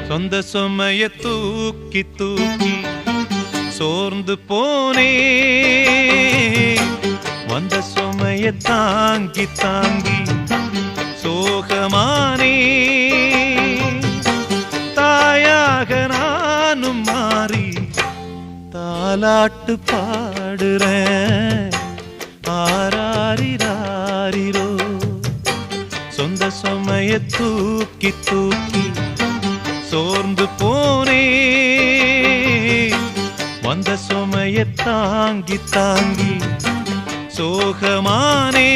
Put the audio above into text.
சொந்த சுமைய தூக்கி தூக்கி சோர்ந்து போனே, வந்த சுமைய தாங்கி தாங்கி சோகமானே. தாயாக நானும் மாறி தாலாட்டு பாடுறேன், ஆராரிராரிரோ. சொந்த சுமைய தூக்கி தூக்கி சோர்ந்து போனே, வந்த சுமைய தாங்கி தாங்கி சோகமானே.